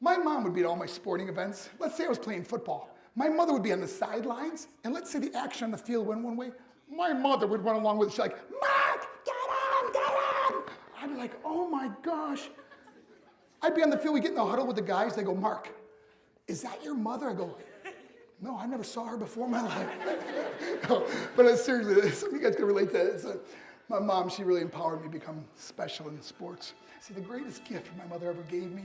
My mom would be at all my sporting events. Let's say I was playing football. My mother would be on the sidelines, and let's say the action on the field went one way. My mother would run along with it. She's like, Mark, get on, get on. I'd be like, oh my gosh. I'd be on the field, we get in the huddle with the guys. They go, Mark, is that your mother? I go, no, I never saw her before in my life. No, but seriously, some of you guys can relate to that. My mom, she really empowered me to become special in sports. See, the greatest gift my mother ever gave me,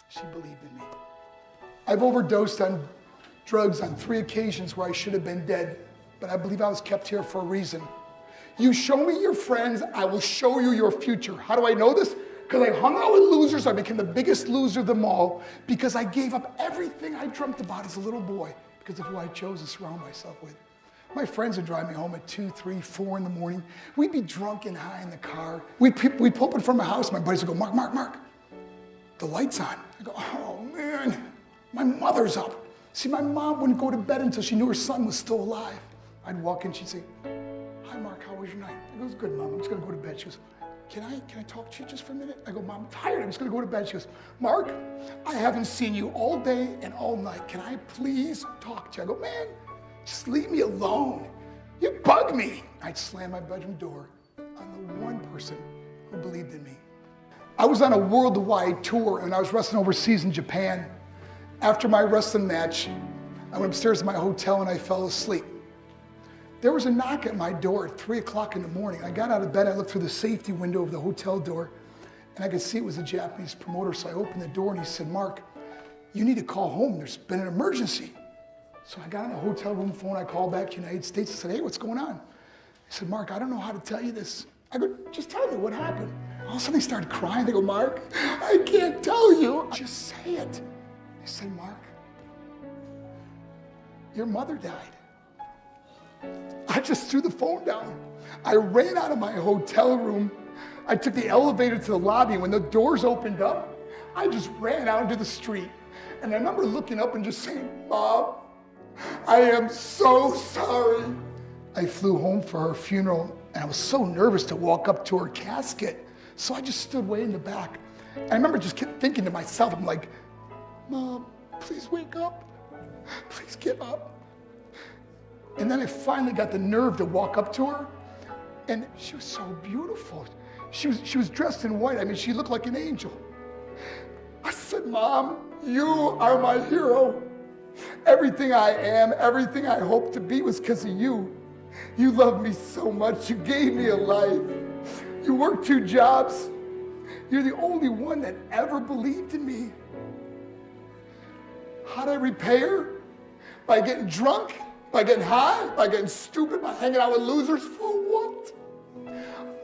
she believed in me. I've overdosed on drugs on 3 occasions where I should have been dead, but I believe I was kept here for a reason. You show me your friends, I will show you your future. How do I know this? Because I hung out with losers, I became the biggest loser of them all, because I gave up everything I dreamt about as a little boy, because of who I chose to surround myself with. My friends would drive me home at 2, 3, 4 in the morning. We'd be drunk and high in the car. We'd pull up in front of my house. My buddies would go, Mark, Mark, Mark, the light's on. I go, oh man, my mother's up. See, my mom wouldn't go to bed until she knew her son was still alive. I'd walk in, she'd say, hi Mark, how was your night? I go, it's good, Mom, I'm just gonna go to bed. She goes, can I talk to you just for a minute? I go, Mom, I'm tired, I'm just gonna go to bed. She goes, Mark, I haven't seen you all day and all night. Can I please talk to you? I go, man, just leave me alone. You bug me. I'd slam my bedroom door on the one person who believed in me. I was on a worldwide tour and I was wrestling overseas in Japan. After my wrestling match, I went upstairs to my hotel and I fell asleep. There was a knock at my door at 3 o'clock in the morning. I got out of bed, I looked through the safety window of the hotel door, and I could see it was a Japanese promoter, so I opened the door and he said, Mark, you need to call home, there's been an emergency. So I got on a hotel room phone, I called back to the United States and said, hey, what's going on? He said, Mark, I don't know how to tell you this. I go, just tell me what happened. All of a sudden they started crying. They go, Mark, I can't tell you. Just say it. I said, Mark, your mother died. I just threw the phone down. I ran out of my hotel room. I took the elevator to the lobby. When the doors opened up, I just ran out into the street. And I remember looking up and just saying, Mom, I am so sorry. I flew home for her funeral and I was so nervous to walk up to her casket. So I just stood way in the back. I remember just kept thinking to myself, I'm like, Mom, please wake up. Please get up. And then I finally got the nerve to walk up to her, and she was so beautiful. She was dressed in white. I mean, she looked like an angel. I said, Mom, you are my hero. Everything I am, everything I hope to be was because of you. You loved me so much. You gave me a life. You worked 2 jobs. You're the only one that ever believed in me. How'd I repay her? By getting drunk? By getting high? By getting stupid? By hanging out with losers? For what?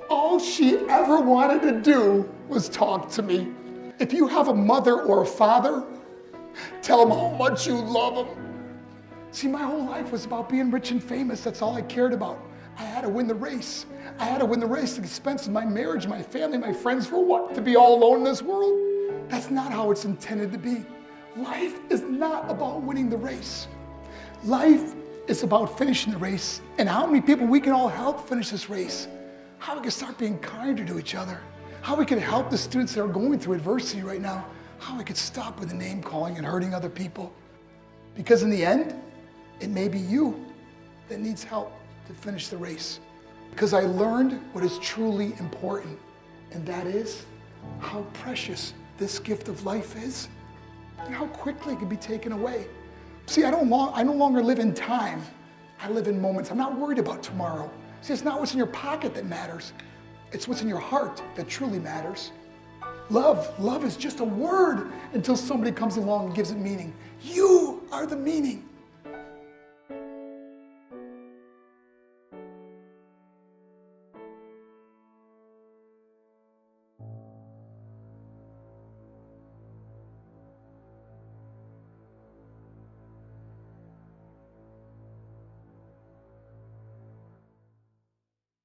All she ever wanted to do was talk to me. If you have a mother or a father, tell them how much you love them. See, my whole life was about being rich and famous. That's all I cared about. I had to win the race. I had to win the race at the expense of my marriage, my family, my friends. For what? To be all alone in this world? That's not how it's intended to be. Life is not about winning the race. Life is about finishing the race, and how many people we can all help finish this race. How we can start being kinder to each other. How we can help the students that are going through adversity right now. How we could stop with the name calling and hurting other people. Because in the end, it may be you that needs help to finish the race. Because I learned what is truly important, and that is how precious this gift of life is, and how quickly it can be taken away. See, I no longer live in time. I live in moments. I'm not worried about tomorrow. See, it's not what's in your pocket that matters. It's what's in your heart that truly matters. Love is just a word until somebody comes along and gives it meaning. You are the meaning.